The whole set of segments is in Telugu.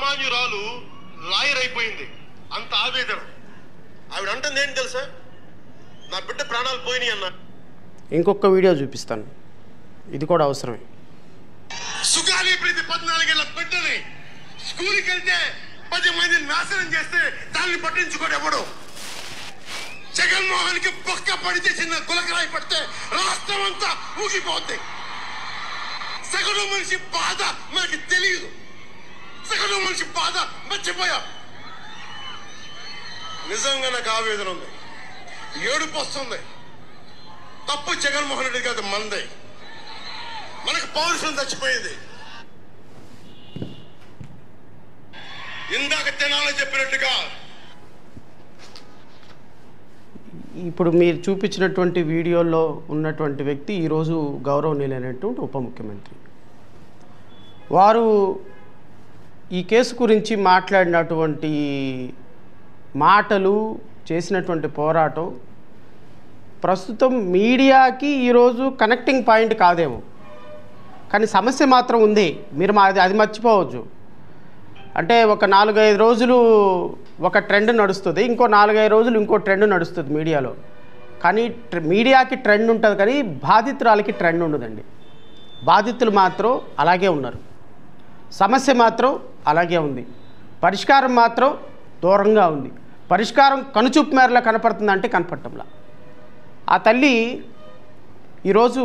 సామాన్యురాలు లాయర్ అయిపోయింది. అంత ఆవేదన. ఆవిడ అంటుంది ఏంటి తెలుసా? నా బిడ్డ ప్రాణాలు పోయినాయి అన్న. ఇంకొక వీడియో చూపిస్తాను, ఇది కూడా అవసరమే. సుగాలి ప్రీతి 14 ఏళ్ల బిడ్డని స్కూల్కి వెళ్తే 10 మందిని నాశనం చేస్తే దాన్ని పట్టించుకోడు ఎవడు. జగన్మోహన్ కి పక్క పడితే చిన్న గులకరాయి పడితే రాష్ట్రం అంతా ఊగిపోద్ది. సగటు మనిషి బాధ మనకి తెలియదు. సగటు మనిషి బాధ మర్చిపోయా. నిజంగా నాకు ఆవేదన ఉంది, ఏడుపు వస్తుంది. తప్పు జగన్మోహన్ రెడ్డి కాదు, మందే. మనకు పౌరుషం చచ్చిపోయింది. ఇందాక తినాలని చెప్పినట్టుగా ఇప్పుడు మీరు చూపించినటువంటి వీడియోలో ఉన్నటువంటి వ్యక్తి ఈరోజు గౌరవనీయులైనటువంటి ఉప ముఖ్యమంత్రి. వారు ఈ కేసు గురించి మాట్లాడినటువంటి మాటలు, చేసినటువంటి పోరాటం ప్రస్తుతం మీడియాకి ఈరోజు కనెక్టింగ్ పాయింట్ కాదేమో, కానీ సమస్య మాత్రం ఉంది. మీరు అది మర్చిపోవచ్చు. అంటే ఒక 4-5 రోజులు ఒక ట్రెండ్ నడుస్తుంది, ఇంకో 4-5 రోజులు ఇంకో ట్రెండ్ నడుస్తుంది మీడియాలో. కానీ మీడియాకి ట్రెండ్ ఉంటుంది, కానీ బాధితురాలకి ట్రెండ్ ఉండదండి. బాధితులు మాత్రం అలాగే ఉన్నారు, సమస్య మాత్రం అలాగే ఉంది, పరిష్కారం మాత్రం దూరంగా ఉంది. పరిష్కారం కనుచూపు మేరలా కనపడుతుందంటే కనపడటంలా. ఆ తల్లి ఈరోజు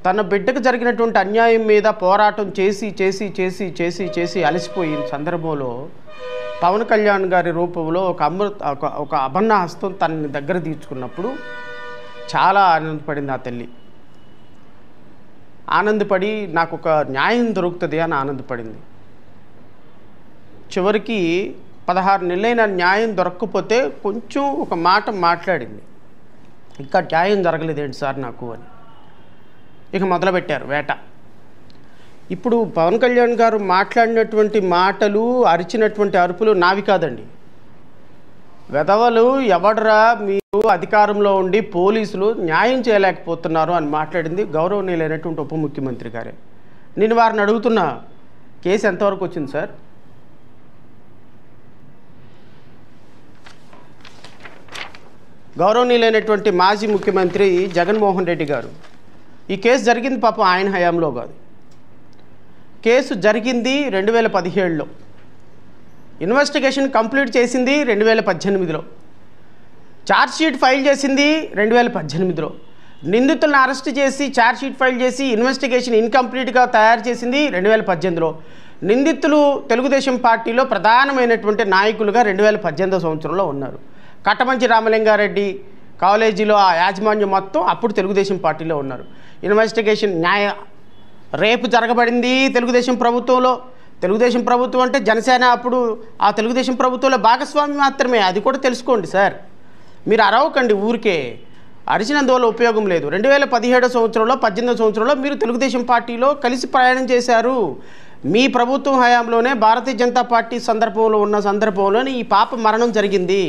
తన బిడ్డకు జరిగినటువంటి అన్యాయం మీద పోరాటం చేసి చేసి చేసి చేసి చేసి అలసిపోయిన సందర్భంలో పవన్ కళ్యాణ్ గారి రూపంలో ఒక అభన్న హస్తం తనని దగ్గర తీర్చుకున్నప్పుడు చాలా ఆనందపడింది ఆ తల్లి. ఆనందపడి నాకు ఒక న్యాయం దొరుకుతుంది అని ఆనందపడింది. చివరికి 16 నెలలైన న్యాయం దొరకకపోతే కొంచెం ఒక మాట మాట్లాడింది, ఇంకా న్యాయం జరగలేదేంటి సార్ నాకు అని. ఇక మొదలుపెట్టారు వేట. ఇప్పుడు పవన్ కళ్యాణ్ గారు మాట్లాడినటువంటి మాటలు, అరిచినటువంటి అరుపులు నావి కాదండి. వెధవలు ఎవడరా మీరు అధికారంలో ఉండి పోలీసులు న్యాయం చేయలేకపోతున్నారు అని మాట్లాడింది గౌరవనీయులైనటువంటి ఉప ముఖ్యమంత్రి గారే. నేను వారిని అడుగుతున్నా, కేసు ఎంతవరకు వచ్చింది సార్? గౌరవనీయులైనటువంటి మాజీ ముఖ్యమంత్రి జగన్మోహన్ రెడ్డి గారు, ఈ కేసు జరిగింది పాపం ఆయన హయాంలో కాదు. కేసు జరిగింది 2017లో, ఇన్వెస్టిగేషన్ కంప్లీట్ చేసింది 2018లో, ఛార్జ్షీట్ ఫైల్ చేసింది 2018లో, నిందితులను అరెస్ట్ చేసి ఛార్జ్షీట్ ఫైల్ చేసి ఇన్వెస్టిగేషన్ ఇన్కంప్లీట్గా తయారు చేసింది 2018లో. నిందితులు తెలుగుదేశం పార్టీలో ప్రధానమైనటువంటి నాయకులుగా 2018 సంవత్సరంలో ఉన్నారు. కట్టమంచి రామలింగారెడ్డి కాలేజీలో ఆ యాజమాన్యం మొత్తం అప్పుడు తెలుగుదేశం పార్టీలో ఉన్నారు. ఇన్వెస్టిగేషన్ రేపు జరగబడింది తెలుగుదేశం ప్రభుత్వంలో. తెలుగుదేశం ప్రభుత్వం అంటే జనసేన అప్పుడు ఆ తెలుగుదేశం ప్రభుత్వంలో భాగస్వామి మాత్రమే, అది కూడా తెలుసుకోండి సార్. మీరు అరవకండి ఊరికే, అరిచినందువల్ల ఉపయోగం లేదు. 2017 సంవత్సరంలో 18 సంవత్సరంలో మీరు తెలుగుదేశం పార్టీలో కలిసి ప్రయాణం చేశారు. మీ ప్రభుత్వం హయాంలోనే భారతీయ జనతా పార్టీ సందర్భంలోనే ఈ పాప మరణం జరిగింది.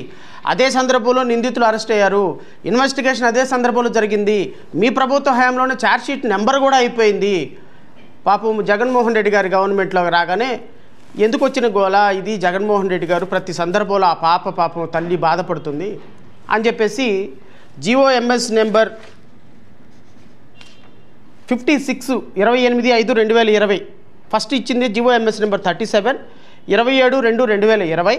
అదే సందర్భంలో నిందితులు అరెస్ట్ అయ్యారు. ఇన్వెస్టిగేషన్ అదే సందర్భంలో జరిగింది. మీ ప్రభుత్వ హయాంలోనే ఛార్జ్షీట్ నెంబర్ కూడా అయిపోయింది. పాపం జగన్మోహన్ రెడ్డి గారి గవర్నమెంట్లో రాగానే ఎందుకు వచ్చిన గోల ఇది, జగన్మోహన్ రెడ్డి గారు ప్రతి సందర్భంలో ఆ పాపం తల్లి బాధపడుతుంది అని చెప్పేసి GOMS నెంబర్ 56 28/5/2020 ఫస్ట్ ఇచ్చింది. GOMS number 37 27/2/2020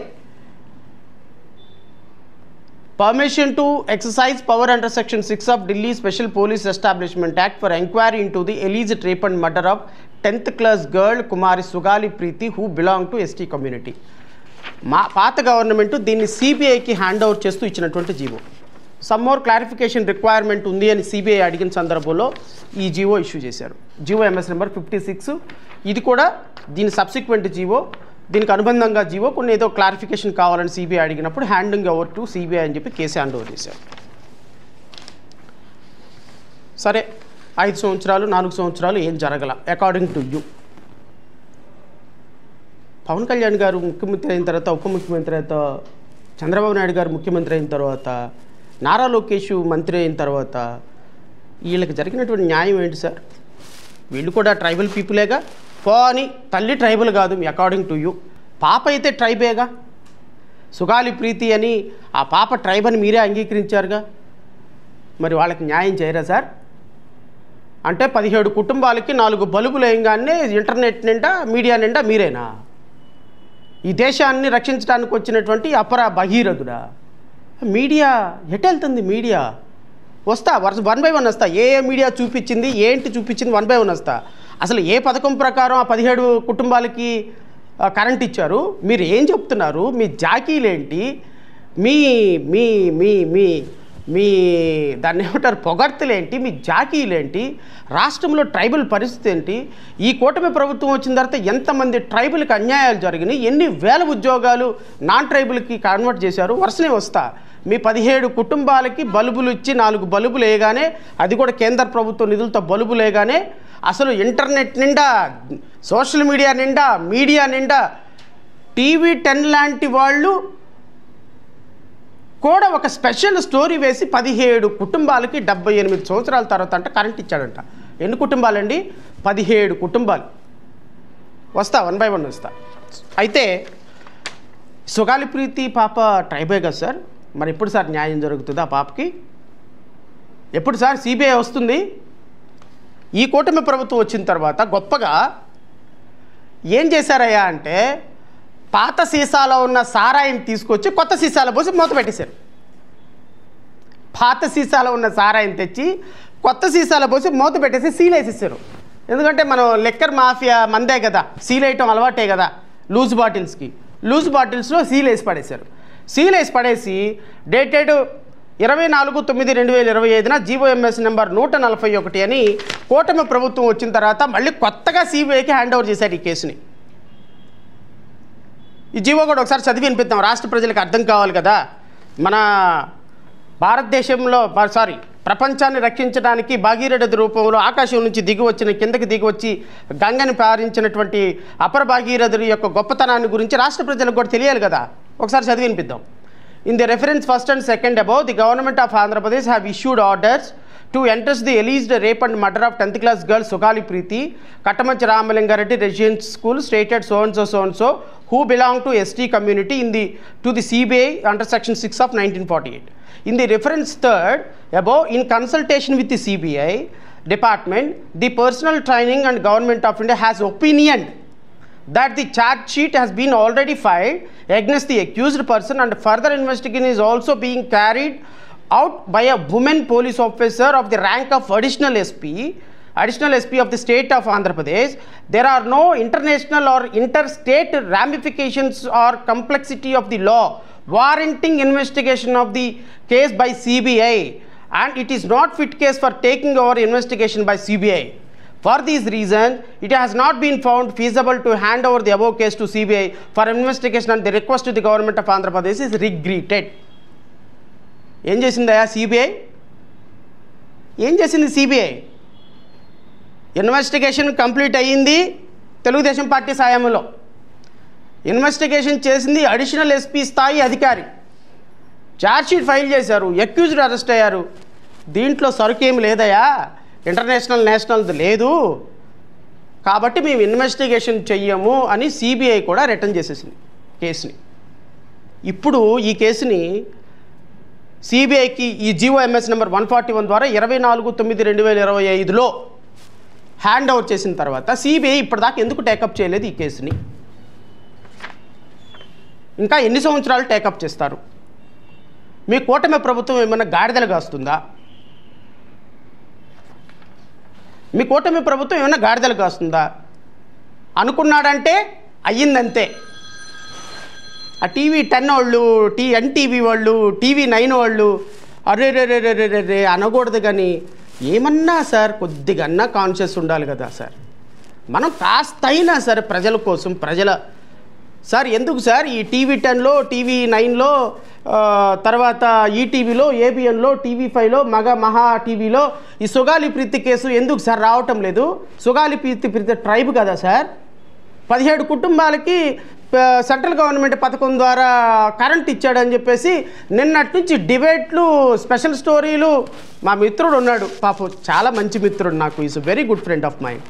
permission to exercise power under section 6 of Delhi special police establishment act for enquiry into the alleged rape and murder of 10th class girl Kumari Sugali Preethi who belong to ST community. మా పాత గవర్నమెంట్ దీన్ని CBIకి హ్యాండ్ ఓవర్ చేస్తూ ఇచ్చినటువంటి GO. Some more clarification requirement ఉంది అని CBI అడిగిన సందర్భంలో ఈ జీవో ఇష్యూ చేశారు. GOMS number 56. ఇది కూడా దీని సబ్సిక్వెంట్ జీవో, దీనికి అనుబంధంగా జీవో కొన్ని ఏదో క్లారిఫికేషన్ కావాలని CBI అడిగినప్పుడు హ్యాండింగ్ ఓవర్ టు CBI అని చెప్పి కేసు హ్యాండ్ ఓవర్ చేశారు. సరే, 5 సంవత్సరాలు 4 సంవత్సరాలు ఏం జరగల according to you. Pawan Kalyan garu ముఖ్యమంత్రి అయిన తర్వాత, ఉప ముఖ్యమంత్రి అయిన తర్వాత, చంద్రబాబు నాయుడు గారు ముఖ్యమంత్రి అయిన తర్వాత, నారా లోకేష్ మంత్రి అయిన తర్వాత వీళ్ళకి జరిగినటువంటి న్యాయం ఏంటి సార్? వీళ్ళు కూడా ట్రైబల్ పీపులేగా, పోని తల్లి ట్రైబల్ కాదు మీ అకార్డింగ్ టు యూ, పాప అయితే ట్రైబేగా, సుగాలి ప్రీతి అని ఆ పాప ట్రైబ్ అని మీరే అంగీకరించారుగా, మరి వాళ్ళకి న్యాయం చేయరా సార్? అంటే 17 కుటుంబాలకి 4 బల్బులు వేయంగానే ఇంటర్నెట్ నిండా మీడియా నిండా మీరేనా? ఈ దేశాన్ని రక్షించడానికి వచ్చినటువంటి అపర భగీరథుడా? మీడియా ఎటు వెళ్తుంది? మీడియా వస్తా వన్ బై వన్ వస్తా, ఏ మీడియా చూపించింది ఏంటి చూపించింది 1 by 1 వస్తా. అసలు ఏ పథకం ప్రకారం ఆ 17 కుటుంబాలకి కరెంట్ ఇచ్చారు? మీరు ఏం చెప్తున్నారు? మీ జాకీలేంటి? మీ మీ మీ మీ మీ దాన్ని ఏమంటారు పొగడ్తలేంటి? మీ జాకీలేంటి? రాష్ట్రంలో ట్రైబల్ పరిస్థితి ఏంటి? ఈ కూటమి ప్రభుత్వం వచ్చిన తర్వాత ఎంతమంది ట్రైబల్కి అన్యాయాలు జరిగినాయి? ఎన్ని వేల ఉద్యోగాలు నాన్ ట్రైబల్కి కన్వర్ట్ చేశారు? వరుసనే వస్తా. మీ 17 కుటుంబాలకి బల్బులు ఇచ్చి 4 బల్బులు వేయగానే, అది కూడా కేంద్ర ప్రభుత్వ నిధులతో బల్బులు వేయగానే అసలు ఇంటర్నెట్ నిండా, సోషల్ మీడియా నిండా, మీడియా నిండా టీవీ 10 లాంటి వాళ్ళు కూడా ఒక స్పెషల్ స్టోరీ వేసి 17 కుటుంబాలకి 78 సంవత్సరాల తర్వాత అంటే కరెంట్ ఇచ్చాడంట. ఎన్ని కుటుంబాలండి? 17 కుటుంబాలు. వస్తా 1 by 1 వస్తా. అయితే సుగాలి ప్రీతి పాప ట్రైబే కదా సార్, మరి ఎప్పుడు సార్ న్యాయం జరుగుతుంది ఆ పాపకి? ఎప్పుడు సార్ సిబిఐ వస్తుంది? ఈ కూటమి ప్రభుత్వం వచ్చిన తర్వాత గొప్పగా ఏం చేశారయ్యా అంటే, పాత సీసాలో ఉన్న సారాయిని తీసుకొచ్చి కొత్త సీసాలో పోసి మూత పెట్టేశారు. పాత సీసాలో ఉన్న సారాయిని తెచ్చి కొత్త సీసాలో పోసి మూత పెట్టేసి సీల్ వేసేసారు. ఎందుకంటే మనం లెక్కర్ మాఫియా మందే కదా, సీల్ వేయటం అలవాటే కదా. లూజ్ బాటిల్స్లో సీల్ వేసి పడేశారు. సీల్ వేసి పడేసి డేటెడ్ 24/9/2025 GOMS నెంబర్ 141 అని కూటమి ప్రభుత్వం వచ్చిన తర్వాత మళ్ళీ కొత్తగా సిబిఐకి హ్యాండ్ ఓవర్ చేశారు ఈ కేసుని. ఈ జీవో కూడా ఒకసారి చదివి వినిపిద్దాం, రాష్ట్ర ప్రజలకు అర్థం కావాలి కదా. మన భారతదేశంలో ప్రపంచాన్ని రక్షించడానికి భాగీరథి రూపంలో ఆకాశం నుంచి కిందకి దిగి వచ్చి గంగని పారించినటువంటి అపర భాగీరథుడి యొక్క గొప్పతనాన్ని గురించి రాష్ట్ర ప్రజలకు కూడా తెలియాలి కదా. ఒకసారి చదివి వినిపిద్దాం. In the reference first and second above, the government of Andhra Pradesh have issued orders to entrust the alleged rape and murder of 10th class girl Sugali Preeti, Kattamanchi Ramalingareddy Residential School, stated so and so, who belong to ST community to the CBI under section 6 of 1948. In the reference third above, in consultation with the CBI department, the personal training and government of India has opinioned that the charge sheet has been already filed against the accused person and further investigation is also being carried out by a woman police officer of the rank of additional SP of the state of Andhra Pradesh. There are no international or interstate ramifications or complexity of the law warranting investigation of the case by CBI, and it is not fit case for taking over investigation by CBI. For these reasons, it has not been found feasible to hand over the above case to CBI for investigation, and the request to the government of Andhra Pradesh is regretted. ఏం చేసిందయా సిబిఐ? ఏం చేసింది సిబిఐ? ఇన్వెస్టిగేషన్ కంప్లీట్ అయ్యింది తెలుగుదేశం పార్టీ సాయంలో. ఇన్వెస్టిగేషన్ చేసింది అడిషనల్ ఎస్పీ స్థాయి అధికారి. ఛార్జ్షీట్ ఫైల్ చేశారు, అక్యూజ్డ్ అరెస్ట్ అయ్యారు. దీంట్లో సరుకేమి లేదయా, ఇంటర్నేషనల్ నేషనల్ది లేదు, కాబట్టి మేము ఇన్వెస్టిగేషన్ చెయ్యము అని సిబిఐ కూడా రిటర్న్ చేసేసింది కేసుని. ఇప్పుడు ఈ కేసుని సిబిఐకి ఈ GOMS నెంబర్ 141 ద్వారా 24/9/2025లో హ్యాండ్ ఓవర్ చేసిన తర్వాత సిబిఐ ఇప్పటిదాకా ఎందుకు టేకప్ చేయలేదు ఈ కేసుని? ఇంకా ఎన్ని సంవత్సరాలు టేకప్ చేస్తారు? మీ కూటమి ప్రభుత్వం ఏమైనా గాడిదలు కాస్తుందా? మీ కూటమి ప్రభుత్వం ఏమైనా గాడిదలు కాస్తుందా? అనుకున్నాడంటే అయ్యిందంతే. ఆ టీవీ 10 వాళ్ళు, ఎన్టీవీ వాళ్ళు, టీవీ 9 వాళ్ళు అరే అనకూడదు. కానీ ఏమన్నా సార్ కొద్దిగా కాన్షియస్ ఉండాలి కదా సార్. మనం కాస్త అయినా సరే ప్రజల కోసం సార్ ఎందుకు సార్ ఈ టీవీ 10లో, టీవీ 9లో, తర్వాత ఈటీవీలో, ఏబిఎన్లో, TV5లో, మహా టీవీలో ఈ సుగాలి ప్రీతి కేసు ఎందుకు సార్ రావటం లేదు? సుగాలి ప్రీతి ట్రైబ్ కదా సార్. 17 కుటుంబాలకి సెంట్రల్ గవర్నమెంట్ పథకం ద్వారా కరెంట్ ఇచ్చాడని చెప్పేసి నిన్నటి నుంచి డిబేట్లు, స్పెషల్ స్టోరీలు. మా మిత్రుడు ఉన్నాడు పాపం, చాలా మంచి మిత్రుడు నాకు, is very good friend of mind.